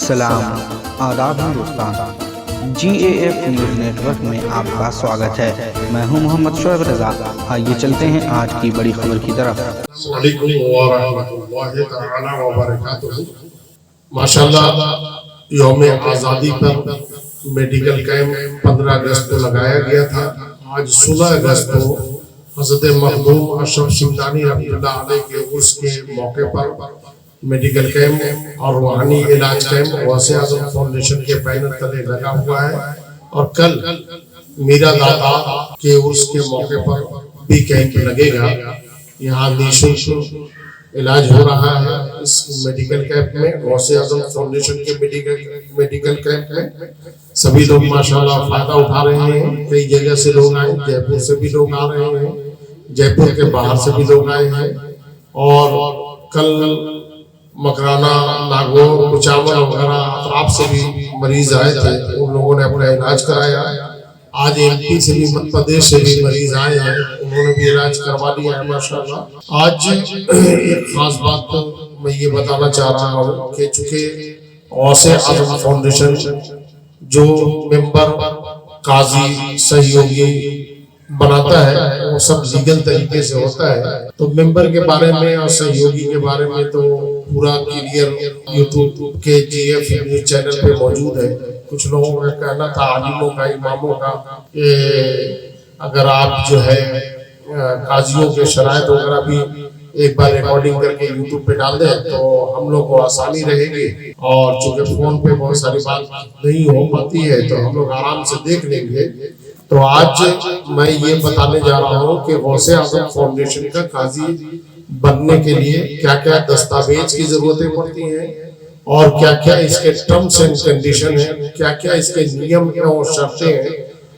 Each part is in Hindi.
सलाम आदाब हिंदुस्तान GAF न्यूज़ नेटवर्क में आपका स्वागत है। मैं हूं मोहम्मद शोएब रजा। आइए चलते हैं आज की बड़ी खबर की तरफ। अस्सलामुअलैकुम व रहमतुल्लाहि तआला व बरकातुहू। माशाअल्लाह यौम आज़ादी पर मेडिकल कैंप 15 अगस्त को लगाया गया था। आज 16 अगस्त को हज़रत मखदूम अशरफ सिमनानी रहमतुल्लाह अलैह के उर्स के मौके पर मेडिकल कैंप और रूहानी इलाज कैंप गौसे आज़म फाउंडेशन के बैनर तले लगा हुआ है। और कल मीरा दाता के उर्स के मौके पर भी कैंप लगेगा। यहाँ निःशुल्क इलाज हो रहा है इस मेडिकल कैंप में। गौसे आज़म फाउंडेशन के मेडिकल कैंप में सभी लोग माशाल्लाह फायदा उठा रहे हैं। कई जगह से लोग आए, जयपुर से भी लोग आ रहे हैं, जयपुर के बाहर से भी लोग आए हैं। और कल मकराना, नागौर, कुचामन वगैरह अतराफ से भी मरीज आए थे, उन लोगों ने अपना इलाज कराया। आज MP से भी, मध्य प्रदेश से भी मरीज आए हैं, उन्होंने भी इलाज करवा लिया है माशाल्लाह। आज एक खास बात तो मैं ये बताना चाह रहा हूँ कि चूंकि गौसे आज़म फाउंडेशन जो मेंबर, काजी, सहयोगी बनाता है वो सब लीगल तरीके से होता है। तो मेंबर के बारे में और सहयोगी के बारे में तो पूरा क्लियर यूट्यूब के GAF न्यूज़ चैनल पे मौजूद है। कुछ लोगों का कहना था, आलिमों का, इमामों का, अगर आप जो है काजियों के शराइत वगैरह भी एक बार रिकॉर्डिंग करके यूट्यूब पे डाल दें तो हम लोग को आसानी रहेगी। और चूंकि फोन पे बहुत सारी बात नहीं हो पाती है तो हम लोग आराम से देख लेंगे। तो आज मैं ये बताने जा रहा हूँ कि गौसे आज़म फाउंडेशन का काजी बनने के लिए क्या क्या दस्तावेज की जरूरतें पड़ती हैं और क्या क्या इसके टर्म्स एंड कंडीशन है, क्या क्या इसके नियम और शर्तें हैं,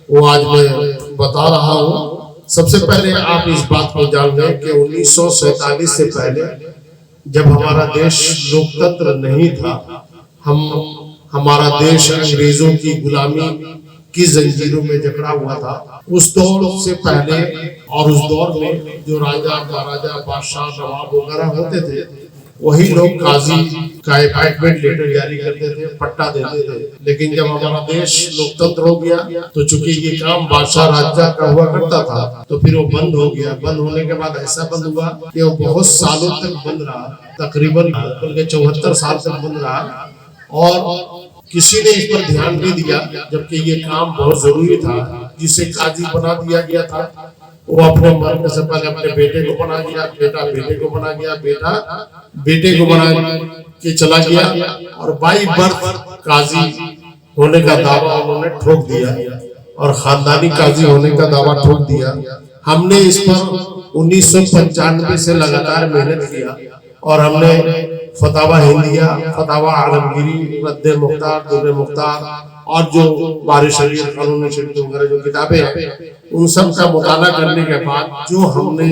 वो आज मैं बता रहा हूँ। सबसे पहले आप इस बात को जान लें कि 1947 से पहले जब हमारा देश लोकतंत्र नहीं था, हमारा देश अंग्रेजों की गुलामी की जंजीरों में जकड़ा हुआ था। उस दौर से पहले और उस दौर में जो राजा, महाराजा, बादशाह, नवाब वगैरह होते थे, वही लोग काजी का अपॉइंटमेंट लेटर जारी करते थे, पट्टा देते थे। लेकिन जब हमारा देश लोकतंत्र हो गया तो चूंकि ये काम बादशाह राजा का हुआ करता था तो फिर वो बंद हो गया। बंद होने के बाद ऐसा बंद हुआ कि वो बहुत सालों तक बंद रहा, तकरीबन 74 साल तक बंद रहा। और किसी ने इस पर ध्यान नहीं दिया, जबकि ये काम बहुत जरूरी था। जिसे काजी बना दिया गया था वो अपने मरने से पहले अपने बेटे को बना गया, बेटा बेटे को बना गया, बेटा बेटे को बना के चला गया। और बाई बर्थ काजी होने का दावा उन्होंने ठोक दिया और खानदानी काजी होने का दावा ठोक दिया। हमने इस पर 1995 से लगातार मेहनत किया और हमने फतावा हिंदिया, फतावा आलमगीरी, रद्द मुख्तार, दुर्र मुख्तार और जो बारिश शरीयत, कानून शरीयत वगैरह जो किताबें हैं उन सब का मुताला करने के बाद जो हमने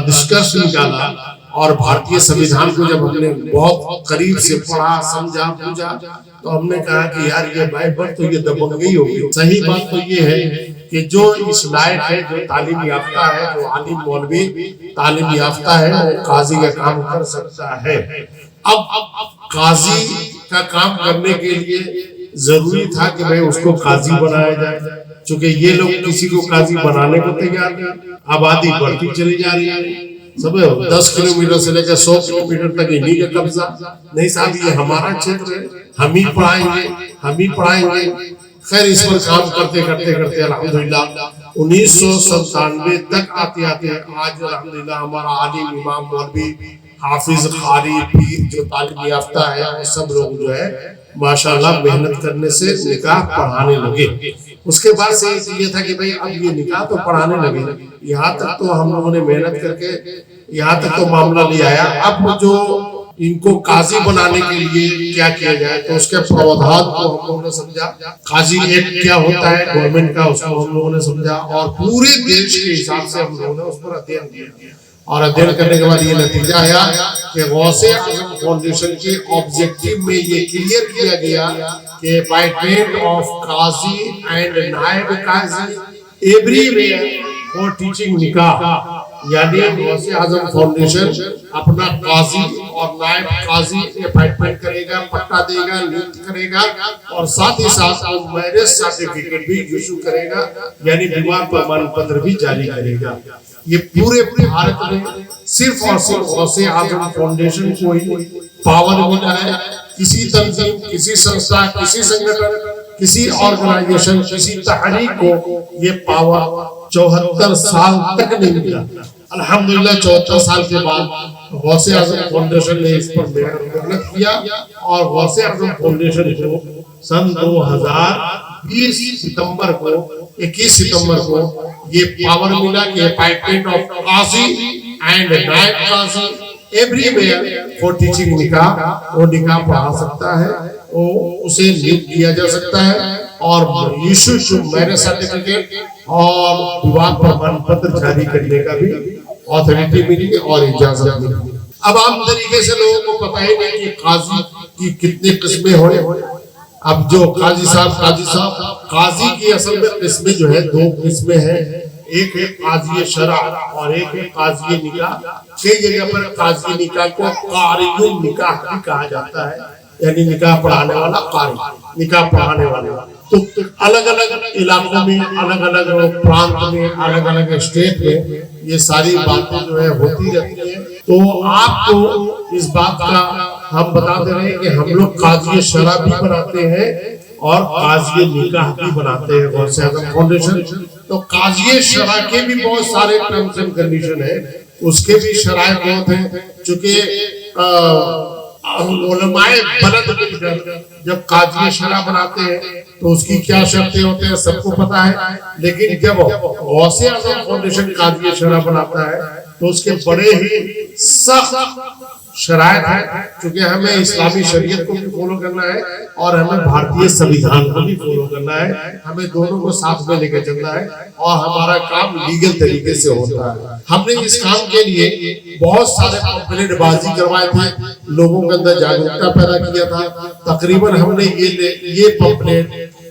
निष्कर्ष निकाला और भारतीय संविधान को जब हमने बहुत करीब से पढ़ा, समझा, पूछा तो हमने कहा कि यार ये बाई बर्थ तो ये दबंगई होगी। सही बात तो ये है कि जो इस लायक है, जो तालीम याफ्ता है, जो आलिम मौलवी तालीम याफ्ता है, वो काजी का काम कर सकता है। अब काजी का काम करने के लिए जरूरी था कि भाई उसको काजी बनाया जाए। चूंकि ये लोग किसी को काजी बनाने को तैयार नहीं, आबादी बढ़ती चली जा रही है। सब 10 किलोमीटर से लेकर 100 किलोमीटर तक इन्हीं का कब्जा। नहीं साहब, ये हमारा क्षेत्र है, हम ही पढ़ाएंगे, हम ही पढ़ाएंगे। खैर, इस पर काम करते करते करते अल्हम्दुलिल्लाह 1997 तक आते आते आज अल्हम्दुलिल्लाह हमारा आलिम, इमाम, मौलवी, हाफिज, कारी, पीर जो तालीम याफ्ता है वो सब लोग जो है माशाल्लाह मेहनत करने से निकाह पढ़ाने लगे। उसके बाद से ये था कि भाई अब ये निकाह तो पढ़ाने लगे, यहाँ तक तो हम लोगों ने मेहनत करके यहाँ तक तो मामला ले आया। अब जो इनको काजी बनाने के लिए क्या किया जाए तो उसके प्रावधान को हम लोगों ने समझा। काजी एक्ट क्या होता है गवर्नमेंट का, उसको हम लोगों ने समझा और पूरे देश के हिसाब से हम लोगों ने उस पर अध्ययन किया। और अध्ययन करने के बाद ये नतीजा आया कि गौसे आज़म फाउंडेशन के ऑब्जेक्टिव में ये क्लियर किया गया कि अपॉइंटमेंट ऑफ काजी एंड नायब काजी एवरीवेयर फॉर टीचिंग निकाह, यानी गौसे आज़म फाउंडेशन अपना काजी और नायब काजी अपॉइंटमेंट करेगा, पट्टा देगा, नियुक्त करेगा और साथ ही साथ वो मैरिज सर्टिफिकेट भी इशू करेगा, यानी विवाह प्रमाण पत्र भी जारी करेगा। ये पूरे भारत में सिर्फ और सिर्फ गौसे आजम फाउंडेशन को ही पावर मिला है। किसी तंजीम, किसी संस्था, किसी संगठन, किसी ऑर्गेनाइजेशन, किसी तहरीक को ये पावर 74 साल तक नहीं मिला। अल्हम्दुलिल्लाह 74 साल के बाद गौसे आजम फाउंडेशन ने इस पर मेहनत किया और गौसे आजम फाउंडेशन को सन 2020 सितंबर को 21 सितंबर को ये पावर मिला कि अपॉइंटमेंट ऑफ काजी एंड नायब काजी एवरीवेयर फॉर टीचिंग निकाह, वो निकाह पढ़ा सकता है, वो उसे नियुक्त किया जा सकता है और इशू टू मैरिज सर्टिफिकेट और विवाह प्रमाण पत्र जारी करने का भी ऑथोरिटी मिली और इजाजत मिली। अब आम तरीके से लोगों को पता ही नहीं कि काजी की कितनी किस्में हो। अब जो काजी साहब काजी की असल में किस्में जो है 2 किस्में हैं, एक है काजी शरा और एक है काजी निकाह। कई जगह पर काजी निकाह को कारियुल निकाह भी कहा जाता है, यानी निकाह पढ़ाने वाला कारी, निकाह पढ़ाने वाला। तो अलग अलग इलाकों में, अलग अलग प्रांत में, अलग अलग स्टेट में ये सारी बातें जो है होती रहती है। तो आपको इस बात का हम बताते रहे कि हम लोग काजी शरा भी बनाते हैं और काजी निकाह भी बनाते हैं गौसे आजम फाउंडेशन। तो काजी शरा के भी बहुत सारे टर्म्स एंड कंडीशन है, उसके भी शराय बहुत हैं। चूंकि उलमाए बलद मिलकर जब काजी शरा बनाते हैं तो उसकी क्या शर्तें होते हैं सबको पता है, लेकिन जब गौसे आजम फाउंडेशन काजी शरा बनाता है तो उसके बड़े ही सख्त शरायत है, क्योंकि हमें इस्लामी शरीयत को भी फॉलो करना है और हमें भारतीय संविधान को भी फॉलो करना है। हमें दोनों को साथ में लेकर चलना है और हमारा काम लीगल तरीके से होता है। हमने इस काम के लिए बहुत सारे पंपलेट बाजी करवाए थे, लोगों के अंदर जागरूकता पैदा किया था। तकरीबन हमने ये पंपलेट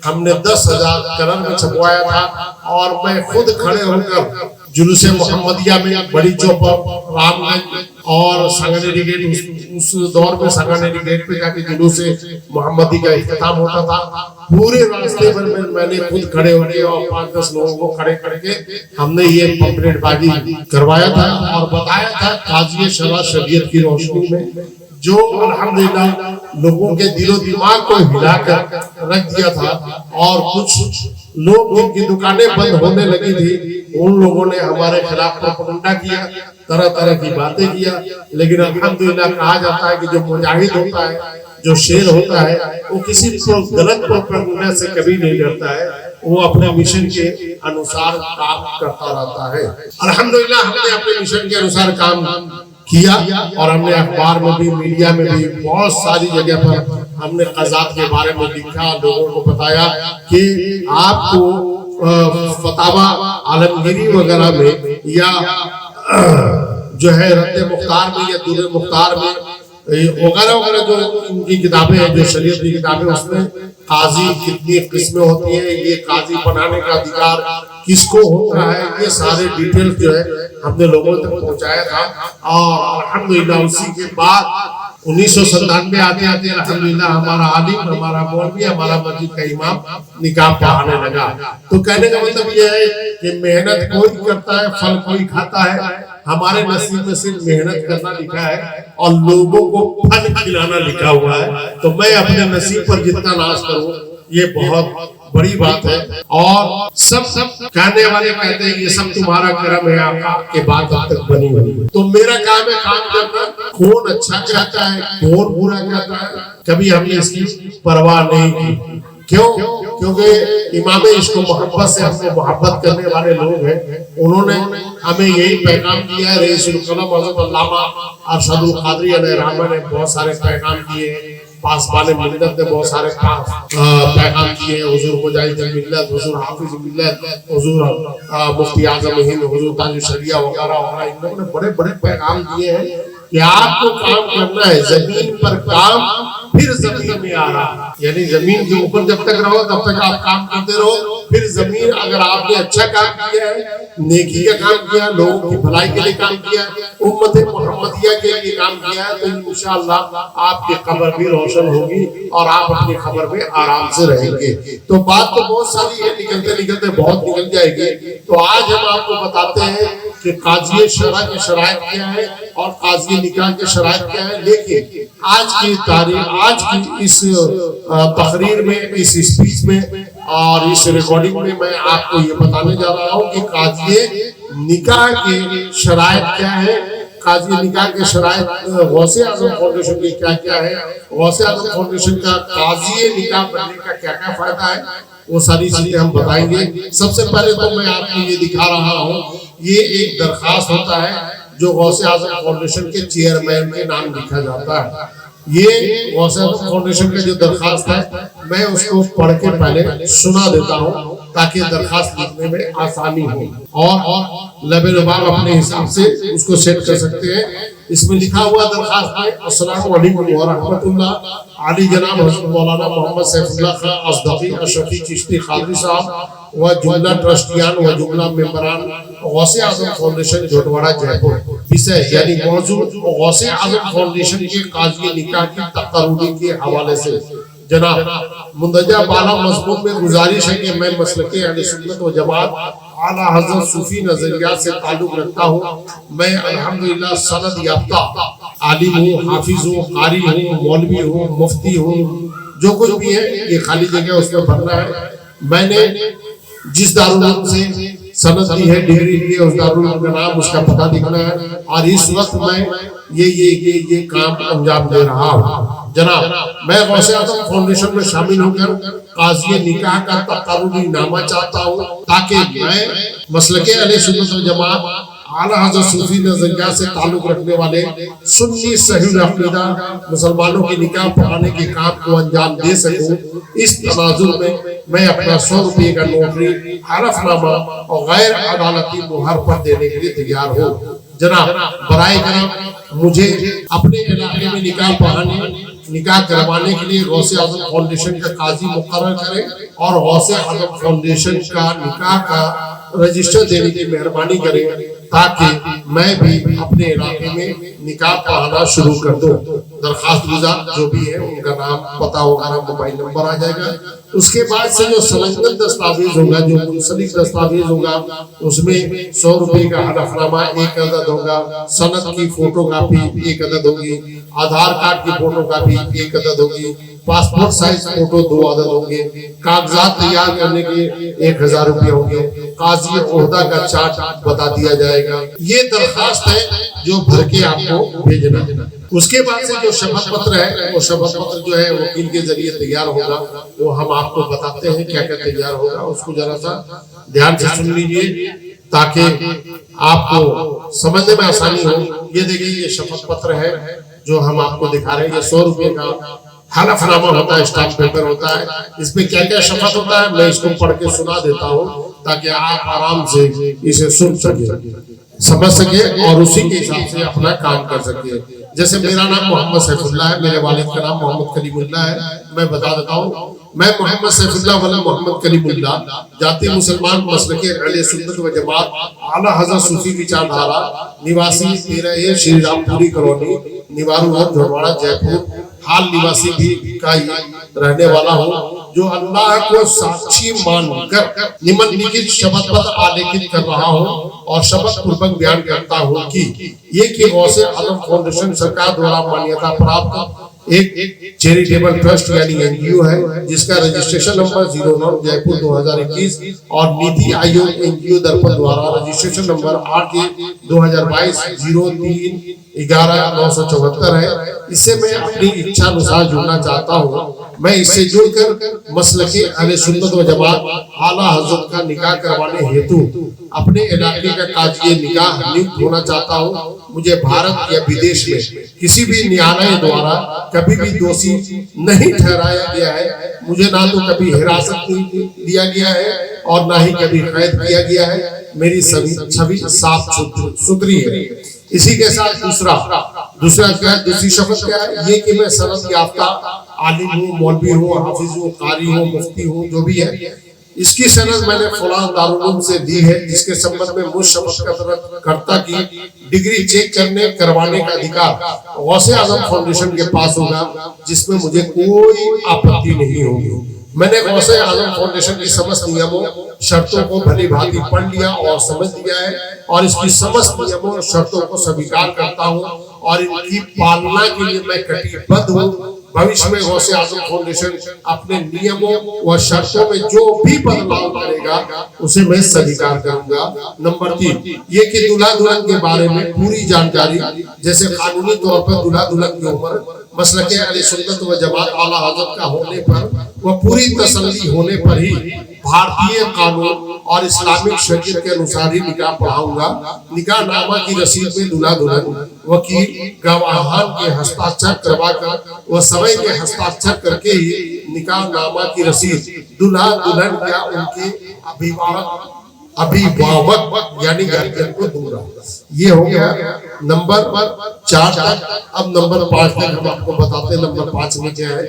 हमने 10,000 कलर में छपवाया था और मैं खुद खड़े होकर जुलूसे मोहम्मदिया में बड़ी चौक रामगंज और सांगानेरी गेट, उस दौर में सांगानेरी गेट पे जाके जुलूसे मोहम्मदी का इख्तिताम होता था। पूरे रास्ते पर मैंने खुद खड़े होके और 5-10 लोगों को खड़े करके हमने ये पंपलेट बाजी करवाया था और बताया था काजी शरा शरीयत की रोशनी में, जो अल्हम्दुलिल्लाह लोगों के दिलो दिमाग को हिलाकर रख दिया था। और कुछ लोग जिनकी दुकानें बंद होने लगी थी उन लोगों ने हमारे खिलाफ प्रोपेगेंडा किया, तरह तरह की बातें किया, लेकिन अल्हम्दुलिल्लाह कहा जाता है कि जो मुजाहिद होता है, जो शेर होता है, वो किसी गलत प्रोपेगेंडा से कभी नहीं डरता है, वो अपने मिशन के अनुसार काम करता रहता है। अल्हम्दुलिल्लाह हमने अपने मिशन के अनुसार काम किया और हमने अखबार में भी, मीडिया में भी, बहुत सारी जगह पर हमने क़ज़ात के बारे में लिखा, लोगों को बताया कि आपको फतावा आलमगीरी वगैरह में या जो है रद्द मुख्तार में या दुर्र मुख्तार में वगैरह वगैरह जो इनकी किताबें हैं, जो शरीयत की किताबें, उसमें काजी कितनी किस्में होती हैं, ये काजी बनाने का अधिकार किसको होता है, ये सारे डिटेल्स जो है हमने लोगों तक पहुंचाया था। और अल्हम्दुलिल्लाह उसी के बाद 1997 आते आते अल्हम्दुलिल्लाह हमारा आलिम, हमारा मौलवी, हमारा मस्जिद का इमाम निकाह पढ़ाने लगा। तो कहने का मतलब यह है कि मेहनत कोई करता है, फल कोई खाता है। हमारे नसीब में सिर्फ मेहनत करना लिखा है और लोगों को फल खिलाना लिखा हुआ है। तो मैं अपने नसीब पर जितना नाज करूं ये बहुत बड़ी बात है। और सब कहने वाले कहते हैं ये सब तुम्हारा करम है, आपके बात अब तक बनी हुई। तो मेरा काम है काम करना। कौन अच्छा चाहता है, कौन बुरा चाहता है, कभी हमने इसकी परवाह नहीं की। क्यों? क्योंकि इमाम इश्क मोहब्बत से हमसे मोहब्बत करने वाले लोग हैं, उन्होंने हमें यही पैगाम दिया है। रईसुल कलम हज़रत अल्लामा अरशदुल क़ादरी अलैहिर्रहमा ने बहुत सारे पैगाम दिए, पासबान मिल्लत ने बहुत सारे पैगाम दिए, हुजूर मुजाहिद मिल्लत, हुजूर हाफिज मिल्लत, हुजूर मुफ्ती आज़म हिंद, हुजूर ताज शरिया वगैरह वगैरह, इन लोगों ने बड़े बड़े पैगाम दिए हैं कि आपको काम करना है, जमीन पर काम फिर जमीन में आ रहा, यानी जमीन के ऊपर जब तक रहो तब तक आप काम करते रहो। फिर जमीन अगर आपने अच्छा काम किया है, नेकी का काम किया, लोगों की भलाई के लिए काम किया, उम्मत मोहम्मदिया के लिए काम किया है, तो इंशाअल्लाह आपकी कब्र भी रोशन होगी और आप अपनी कब्र में आराम से रहेंगे। तो बात तो बहुत सारी है, निकलते निकलते बहुत निकल जाएगी। तो आज हम आपको बताते हैं कि काजी शरा के शराइत क्या है और काजी निकाह के शराइत क्या है। लेकिन आज की तारीख, आज की इस तकरीर में, इस स्पीच में और इस रिकॉर्डिंग में मैं आपको ये बताने जा रहा हूँ कि काजी निकाह के शराइत क्या है, काजी निकाह के शराइत गौसे आजम फाउंडेशन के क्या क्या है, गौसे आजम फाउंडेशन का काजी निकाह बनने का क्या क्या फायदा है, वो सारी चीजें हम बताएंगे। सबसे पहले तो मैं आपको ये दिखा रहा हूँ, ये एक दरखास्त होता है जो गौसे आजम फाउंडेशन के चेयरमैन के नाम लिखा जाता है। ये गौसे आजम फाउंडेशन का जो दरखास्त है, मैं उसको पढ़ के पहले सुना देता हूँ ताकि दरखास्त लिखने में आसानी हो और लबे लबाब अपने हिसाब से उसको सेट कर सकते हैं। इसमें लिखा हुआ दरखास्त है, अस्सलामु अलैकुम व रहमतुल्लाह, आली जनाब हज़रत मौलाना मोहम्मद सैफुल्लाह खां अज़दक़ी अशरफी चिश्ती क़ादरी साहब व जुमला ट्रस्टियान व जुमला मेंबरान गौसे आज़म फाउंडेशन जोटवाड़ा जयपुर। विषय यानी मौजू गौसे आज़म फाउंडेशन के काजी निकाह की तकर्रुरी के हवाले से जनाब मुंदजा बाला मज़मून में गुजारिश है कि मैं मसलके अहले सुन्नत व जमात आला हज़रत सूफी नजरिया से ताल्लुक रखता हूँ। मैं अल्हम्दुलिल्लाह सनद याफ्ता आलिम हूँ, हाफिज हूँ, कारी हूँ, मौलवी हूँ, मुफ्ती हूँ, जो कुछ भी है ये खाली जगह उसमें भरना है। मैंने जिस दारुल उलूम से सनद ली है, डिग्री ली है, उस दारुल उलूम का नाम, उसका पता लिखना है और इस वक्त मैं ये काम अंजाम दे रहा हूँ। जनाब मैं गौसे आज़म फाउंडेशन में शामिल होकर काजी निकाह का तकर्रुरी नामा चाहता हूँ ताकि मैं मसलके अहले सुन्नत व जमात आला हज़रत सूफी नजरिया से ताल्लुक रखने वाले सुन्नी सही अक़ीदा मुसलमानों की निकाह पढ़ाने के काम को अंजाम दे सकूं। इस तनाजुर में मैं अपना 100 रुपये का नौकरी, हलफनामा और गैर अदालती मुहर पर देने के लिए तैयार हो। जनाब बराए करम मुझे अपने इलाके में निकाह पढ़ाने, निकाह करवाने के लिए गौसे आज़म फाउंडेशन का काजी मुकर्रर करें और गौसे आज़म फाउंडेशन का निकाह का रजिस्टर देने की मेहरबानी करें ताकि मैं भी अपने इलाके में निकाह पढ़ाना शुरू कर दूं। दरखास्त गुजार जो भी है उनका नाम, पता वगैरह, मोबाइल नंबर आ जाएगा। उसके बाद से जो संलग्न दस्तावेज होगा, जो मुंसलिक दस्तावेज होगा, उसमें 100 रुपये का हलफनामा 1 अदद होगा, सनद की फोटो कापी 1 अदद होगी, आधार कार्ड की फोटो कापी 1 अदद होगी, पासपोर्ट साइज फोटो 2 अदद होंगे, कागजात तैयार करने के 1000 रुपये होंगे, काजी ओहदा का चार्ट बता दिया जाएगा। ये दरखास्त है जो भर के आपको भेजना है। उसके बाद से जो शपथ पत्र है, वो शपथ पत्र जो है वकील के जरिए तैयार होगा, वो हम आपको बताते हैं क्या क्या तैयार होगा। उसको जरा सा ध्यान से सुन लीजिए ताकि आपको समझने में आसानी हो। ये देखिए, ये शपथ पत्र है जो हम आपको दिखा रहे हैं। ये 100 रुपये का हलफनामा होता है, स्टाम्प पेपर होता है। इसमें क्या क्या शपथ होता है मैं इसको पढ़ के सुना देता हूँ ताकि आप आराम से इसे सुन सके, समझ सके और उसी के हिसाब से अपना काम कर सके। जैसे मेरा नाम मोहम्मद सैफुल्लाह है, मेरे वालिद का नाम मोहम्मद कलीमुल्लाह है। मैं बता देता हूँ, मैं मोहम्मद सैफुल्लाह वाला मोहम्मद कलीमुल्लाह, जाति मुसलमान, मसलके अहले सुन्नत व जमात, आला हज़रत सूफी विचारधारा, निवासी 13 श्री रामपुरी कॉलोनी, निवारू रोड, जोटवाड़ा, जयपुर, हाल निवासी भी का रहने वाला हूँ, जो अल्लाह को साक्षी मानकर निम्नलिखित शपथ पत्र आलेखित कर रहा हूँ और शपथ पूर्वक बयान करता हूँ कि ये कि गौसे आज़म फाउंडेशन सरकार द्वारा मान्यता प्राप्त एक चैरिटेबल ट्रस्ट यानी एनजीओ है, जिसका रजिस्ट्रेशन नंबर 09 जयपुर 2021 और नीति आयोग एनजीओ दर्पण द्वारा रजिस्ट्रेशन नंबर 8/2022 03/11/974 है। इससे मैं अपनी इच्छा अनुसार जुड़ना चाहता हूँ। मैं इससे जुड़कर मसलके अहले सुन्नत व जमात आला हज़रत का निकाह करवाने हेतु अपने इलाके का काजी निकाह नियुक्त होना चाहता हूँ। मुझे भारत या विदेश में किसी भी न्यायालय द्वारा कभी भी दोषी नहीं ठहराया गया है। मुझे ना तो कभी हिरासत दिया गया है और ना ही कभी कैद किया गया है। मेरी सभी छवि साफ सुथरी है। इसी के साथ दूसरा क्या, दूसरी शपथ क्या है, ये कि मैं सनद याफ्ता आलिम हूँ, मौलवी हूँ, हाफिज हूँ, कारी हूँ, मुफ्ती हूँ, जो भी है, इसकी सनद मैंने फलां दारुल उलूम से दी है, जिसके संबंध में मुझ शबकत करता की डिग्री चेक करने करवाने का अधिकार गौसे आजम फाउंडेशन के पास होगा, जिसमें मुझे कोई आपत्ति नहीं होगी। मैंने गौसे आजम फाउंडेशन की समस्त नियमों शर्तों को भली भांति पढ़ लिया और समझ लिया है, और इसकी समस्त नियमों और शर्तों को स्वीकार करता हूँ और इनकी पालना के लिए मैं कटिबद्ध हूँ। भविष्य में गौसे आजम फाउंडेशन अपने नियमों व शर्तों में जो भी बदलाव करेगा उसे मैं स्वीकार करूंगा। नंबर 3, ये कि दूल्हा दुल्हन के बारे में पूरी जानकारी, जैसे कानूनी तौर पर दूल्हा दुल्हन की उम्र मसलके अहले सुन्नत व जमात आला हज़रत का होने पर व पूरी तसल्ली होने पर ही भारतीय कानून और इस्लामिक शरीयत के अनुसार ही निकाह पढ़ाऊंगा। निकाह नामा की रसीद में दूल्हा दुल्हन वकील गवाहान के हस्ताक्षर करवाकर व समय के हस्ताक्षर करके ही निकाह नामा की रसीद दूल्हा दुल्हन या उनके अभिभावक यानी गार्जियन को दूंगा। ये हो गया नंबर 4 तक। अब नंबर 5 तक हम आपको बताते हैं। नंबर 5 में क्या है?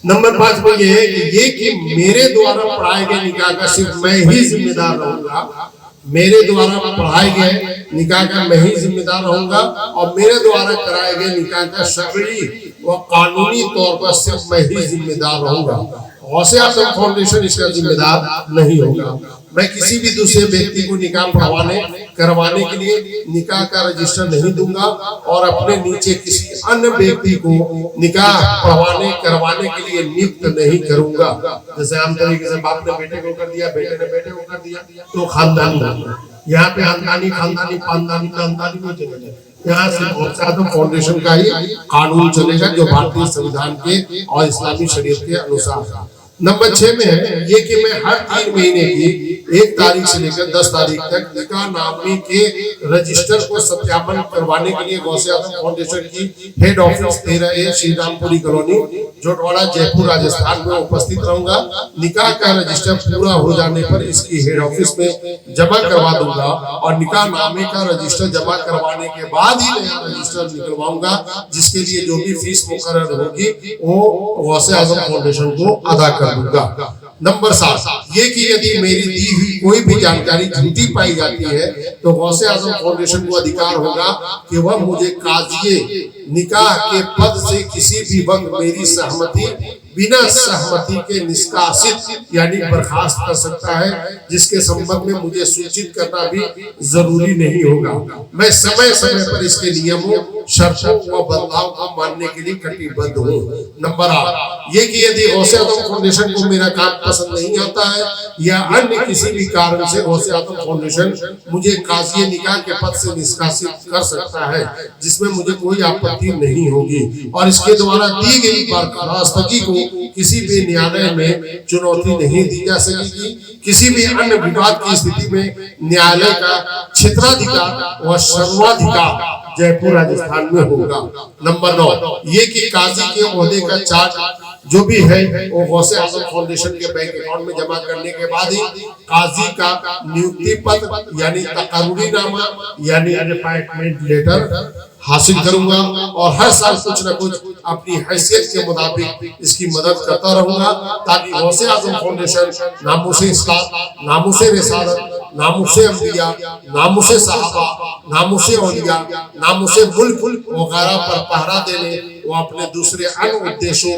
नंबर 5 में ये है कि मेरे द्वारा पढ़ाए गए निकाह का सिर्फ मैं ही जिम्मेदार रहूंगा। मेरे द्वारा पढ़ाए गए निकाह का मैं ही जिम्मेदार रहूंगा और मेरे द्वारा कराए गए निकाह का शरई व कानूनी तौर पर सिर्फ मैं ही जिम्मेदार रहूंगा। गौसे आजम फाउंडेशन इसका जिम्मेदार नहीं होगा। मैं किसी भी दूसरे व्यक्ति को निकाह पढ़वाने करवाने के लिए निकाह का रजिस्टर नहीं दूंगा और अपने नीचे किसी अन्य व्यक्ति को निकाह पढ़वाने करवाने के लिए नियुक्त नहीं करूंगा। जैसे आम तरीके से बाप ने बेटे को कर दिया, बेटे ने बेटे को कर दिया, तो खानदानी, यहाँ पे खानदानी खानदानी खानदानी नहीं चलेगा। यहाँ से गौसे आजम फाउंडेशन का ही कानून चलेगा, जो भारतीय संविधान के और इस्लामी शरीयत के अनुसार। नंबर 6 में है ये कि मैं हर 3 महीने की 1 तारीख से लेकर 10 तारीख तक निकाह नामे के रजिस्टर को सत्यापन करवाने के लिए गौसे आजम फाउंडेशन की हेड ऑफिस 13A श्री रामपुरी कॉलोनी जोटवाड़ा जयपुर राजस्थान में उपस्थित रहूंगा। निकाह का रजिस्टर पूरा हो जाने पर इसकी हेड ऑफिस में जमा करवा दूंगा और निकाह नामे का रजिस्टर जमा करवाने के बाद ही नया रजिस्टर निकलवाऊंगा, जिसके लिए जो भी फीस मुकर्रर होगी वो गौसे आजम फाउंडेशन को अदा कर दूंगा। नंबर 7 ये कि यदि मेरी दी हुई कोई भी जानकारी झूठी पाई जाती है तो गौसे आजम फाउंडेशन को अधिकार होगा कि वह मुझे काज़िए निकाह के पद से किसी भी वक्त मेरी सहमति बिना सहमति के निष्कासित यानी बर्खास्त कर सकता है, जिसके संबंध में मुझे सूचित करना भी जरूरी नहीं होगा। मैं समय समय पर इसके नियमों शर्तों व बदलाव को मानने के लिए कटिबद्ध हूँ। नंबर 8 ये कि यदि गौसे आजम फाउंडेशन को मेरा काम पसंद नहीं आता है या अन्य किसी भी कारण से गौसे आजम फाउंडेशन मुझे काज़िए निकाह के पद से निष्कासित कर सकता है, जिसमें मुझे कोई आपत्ति नहीं होगी और इसके द्वारा दी गई बर्खास्तगी को किसी भी न्यायालय में चुनौती नहीं दी जा सकेगी। किसी भी अन्य विवाद की स्थिति में न्यायालय का क्षेत्राधिकार व सर्वाधिकार जयपुर राजस्थान में होगा। नंबर 9 ये कि काजी के ओहदे का चार्ज जो भी है वो गौसे आजम फाउंडेशन के बैंक अकाउंट में जमा करने के बाद ही काजी का नियुक्ति पत्र यानी तकर्रुरी नामा यानी अपॉइंटमेंट लेटर हासिल करूंगा और हर साल कुछ न कुछ अपनी हैसियत के मुताबिक इसकी मदद करता रहूंगा, ताकि गौसे आजम फाउंडेशन नामूसे इस्लाम, नामूसे रिसालत, नामूसे अंबिया, नामूसे सहाबा, नामूसे औलिया, नामूसे मुल्क वगैरह पर पहरा देने वो अपने दूसरे अन्य उद्देश्यों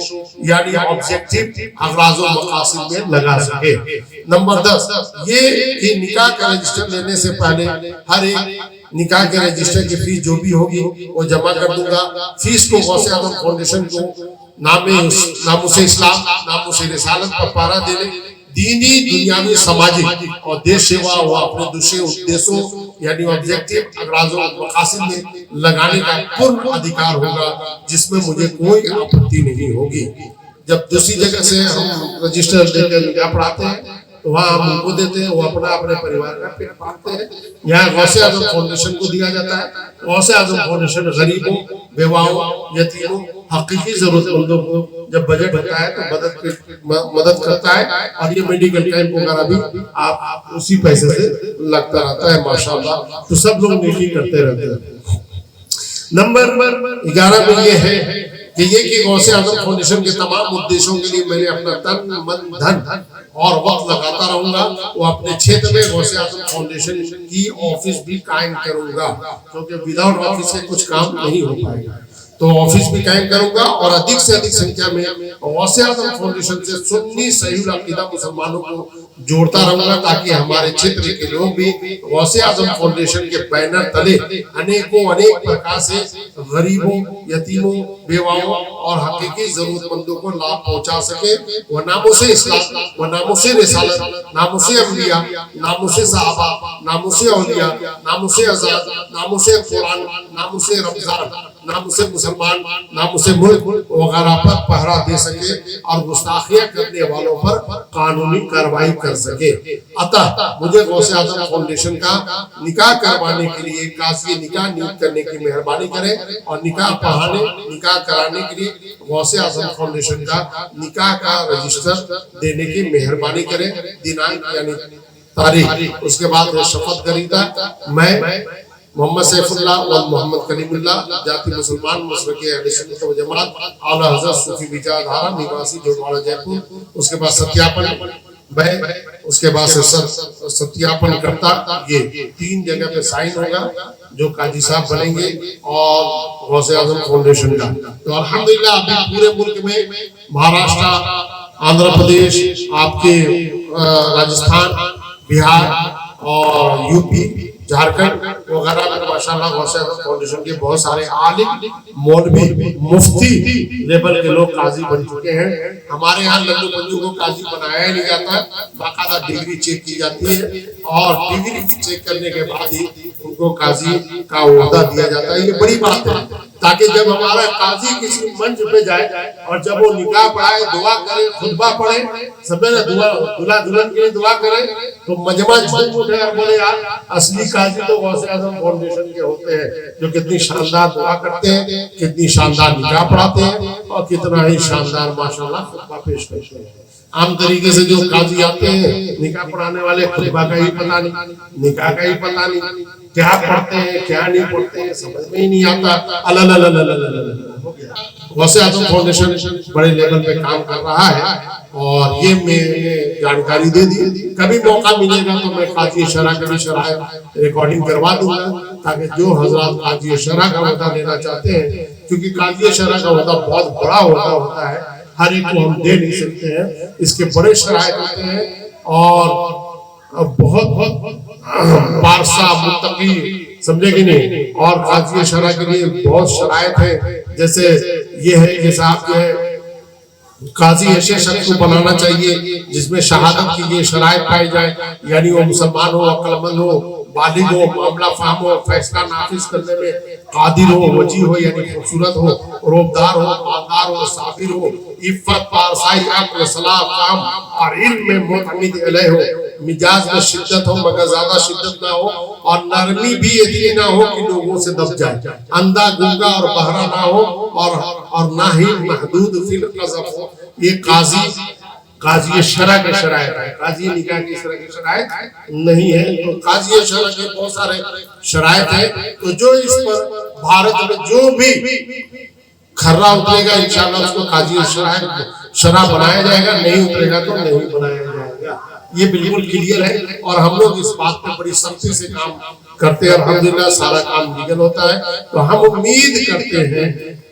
यानी ऑब्जेक्टिव अगराज़ व मकासद में लगा सके। नंबर 10 ये कि निकाह का रजिस्टर लेने से पहले हर एक निकाह के रजिस्टर की फीस जो भी होगी वो जमा कर दूंगा। फीस को गौसे आजम फाउंडेशन को नामूसे इस्लाम, नामूसे रिसालत पर पहरा देने, दीनी, दुनियावी, सामाजिक और देश सेवा व अपने दूसरे उद्देश्यों यानी ऑब्जेक्टिव अगराज़ व मकासद में लगाने का पूर्ण अधिकार होगा, जिसमें मुझे कोई आपत्ति नहीं होगी। जब दूसरी जगह से हम रजिस्टर लेकर निकाह पढ़ाते हैं तो वहाँ हम उनको देते हैं, वो अपना अपने परिवार का पेट पालते हैं। यहाँ गौसे आजम फाउंडेशन को दिया जाता है। गौसे आजम फाउंडेशन गरीबों, बेवाओं, यतीमों, हकीकी जरूरतमंदों को जब बजट होता है तो मदद करता है और ये मेडिकल कैंप वगैरह भी आप उसी पैसे से लगता रहता है माशाल्लाह। तो सब लोग नेकी करते रहते हैं। नंबर 11 में ये है कि ये कि गौसे आजम फाउंडेशन के तमाम उद्देश्यों के लिए मैंने अपना तन मन धन और वक्त लगाता रहूंगा। वो अपने क्षेत्र में गौसे आजम फाउंडेशन की ऑफिस भी कायम करूंगा, क्योंकि विदाउट ऑफिस के कुछ काम नहीं हो पाएगा। तो ऑफिस भी कायम करूंगा और अधिक से अधिक संख्या में गौसे आजम फाउंडेशन से सुन्नी सही अकीदा मुसलमानों को जोड़ता रहूंगा, ताकि हमारे क्षेत्र के लोग भी गौसे आजम फाउंडेशन के बैनर तले अनेक प्रकार से गरीबों, यतीमों, बेवाओं और हकीकी जरूरतमंदों को लाभ पहुंचा सके। वह नामोसे इस्लाम, वह नामोसे रिसालत, नामोसे अम्बिया, नामोसे सहाबा, नामोसे औलिया, नामोसे आजाद, नामोसे कुरान, नामोसे रमजान, नामोसे मुसलमान, नामोसे मुल्क वगैरह पर पहरा दे सके और गुस्ताखियां करने वालों पर कानूनी कार्रवाई कर सके। अतः मुझे गौसे आजम फाउंडेशन का निकाह करवाने के लिए काजी निकाह नियुक्त करने की मेहरबानी करें और निकाह पढ़ाने, निकाह कराने के लिए गौसे आजम फाउंडेशन का निकाह का रजिस्टर देने की मेहरबानी करें। दिनांक यानी तारीख, उसके बाद शपथ करीदा मैं मोहम्मद सैफुल्लाह और मोहम्मद कलीमुल्लाह, जाति मुसलमान, मसलके अहले सुन्नत व जमात, आला हज़रत सूफी विचारधारा, निवासी जोड़वाड़ा जयपुर। उसके बाद सत्यापन मैं, उसके बाद से सत्यापन करता, ये 3 जगह पे साइन होगा जो काजी साहब बनेंगे और गौसे आजम फाउंडेशन का। तो अल्हम्दुलिल्लाह अभी पूरे मुल्क में महाराष्ट्र, आंध्र प्रदेश, आपके राजस्थान, बिहार और यूपी, झारखंड वगैरह में माशाल्लाह गौसे आजम फाउंडेशन के बहुत सारे आलिम, मौलवी, मुफ्ती लेवल के लोग काजी बन चुके हैं। हमारे यहाँ लल्लू पंजू को काजी बनाया ही नहीं जाता, बाकायदा डिग्री चेक की जाती है और डिग्री चेक करने के बाद ही उनको काजी का ओहदा दिया जाता है। ये बड़ी बात है, ताकि जब हमारा काजी किसी मंच पे जाए और जब वो निकाह पढ़ाए, दुआ करे, खुतबा पढ़े, सब दूल्हा दुल्हन के लिए दुआ करे, तो मजमा झूम उठे और बोले यार असली काजी तो गौसे आजम फाउंडेशन के होते हैं, जो कितनी शानदार दुआ करते हैं, कितनी शानदार निकाह पढ़ाते हैं और कितना ही शानदार माशाल्लाह खुतबा पेश करते हैं। आम तरीके से जो काजी आते हैं निकाह पढ़ाने वाले, खुतबा का ही पता नहीं, निकाह का ही पता नहीं, क्या पढ़ते हैं क्या नहीं पढ़ते हैं समझ में ही नहीं आता। गौसे आजम फाउंडेशन बड़े लेवल पे काम कर रहा है और ये मैंने जानकारी दे दी। कभी मौका मिलेगा तो मैं काजी शरा का भी शराह रिकॉर्डिंग करवा दूंगा, ताकि जो हजरात काजी शरा का ओहदा लेना चाहते हैं, क्योंकि काजी शरा का ओहदा बहुत बड़ा ओहदा होता है, हर एक को हम दे नहीं सकते हैं, इसके बड़े शराइत होते हैं और बहुत पारसा मुत्तकी, समझे कि नहीं। और काजी शरा के लिए बहुत शराइत है, जैसे ये है कि साहब जो है काजी ऐसे शख्स को बनाना चाहिए जिसमें शहादत की ये शराइत पाई जाए, यानी वो मुसलमान हो, अक्लमंद हो, बालिग हो, मामला फाहम हो, फैसला नाफिज करने में कादिर हो, वजी हो यानी खूबसूरत हो, रोबदार हो, मालदार हो, साबिर हो, इफ्फत, पारसाई, अक्ल, सलाह, काम और इल्म में मुतमिद अलैह हो, मिजाज में शिद्दत हो मगर ज्यादा शिद्दत ना हो और नरमी भी इतनी ना हो कि लोगों से दब जाए, अंधा गूंगा और बहरा ना हो और ना ही महदूद फिल क़ज़फ़ हो। ये काजी शरा के शराइत है, काजी निकाह की शरा के शराइत नहीं है। तो काजी शरा के बहुत सारे शराइत है, तो जो इस पर भारत में जो भी खर्रा उतरेगा इंशाअल्लाह उसको काजी शरा बनाया जाएगा, नहीं उतरेगा तो नहीं बनाया जाएगा। ये बिल्कुल क्लियर है और हम लोग इस बात पे बड़ी सख्ती से काम करते हैं। अल्हम्दुलिल्लाह सारा काम लीगल होता है। तो हम उम्मीद करते हैं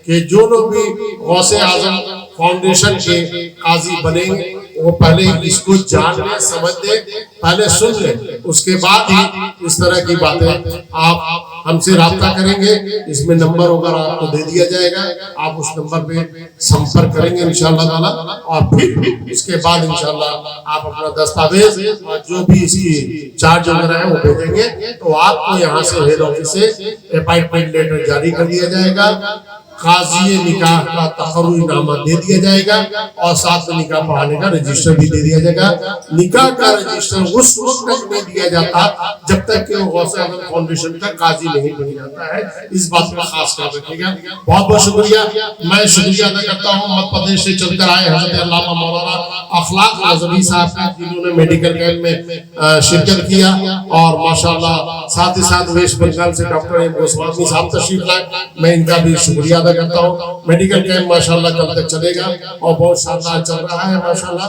कि जो लोग भी गौसे आजम फाउंडेशन के काजी बनेंगे वो पहले इसको जान ले, समझ ले, पहले सुन ले, उसके बाद ही इस तरह की बातें आप हमसे राब्ता करेंगे। इसमें नंबर वगैरह आपको दे दिया जाएगा, आप उस नंबर पे संपर्क करेंगे इंशाअल्लाह ताला और फिर उसके बाद इंशाअल्लाह आप अपना दस्तावेज और जो भी इसकी चार्ज वगैरह है वो भेजेंगे, तो आपको यहाँ से हेड ऑफिस से अपॉइंटमेंट लेटर जारी कर दिया जाएगा, काजी निकाह का तकर्रुरी नामा दे दिया जाएगा और साथ में निकाह पढ़ाने का रजिस्टर भी दे दिया जाएगा। निकाह का रजिस्टर उस वक्त तक नहीं दिया जाता जब तक कि वो गौसे आजम फाउंडेशन का काजी नहीं बन जाता है। इस बात का खास ख्याल रखिएगा। बहुत बहुत शुक्रिया। मैं शुक्रिया अदा करता हूँ मध्य प्रदेश से चलकर आए हज़रत अल्लामा मौलाना अखलाक नज़वी साहब का, जिन्होंने मेडिकल कैंप में शिरकत किया और माशाअल्लाह साथ ही साथ वेस्ट बंगाल से डॉक्टर एम गोस्वामी साहब तशरीफ लाए, मैं इनका भी शुक्रिया अदा करता हूँ। मेडिकल कैंप माशाल्लाह कल तक चलेगा और बहुत शानदार चल रहा है माशाल्लाह।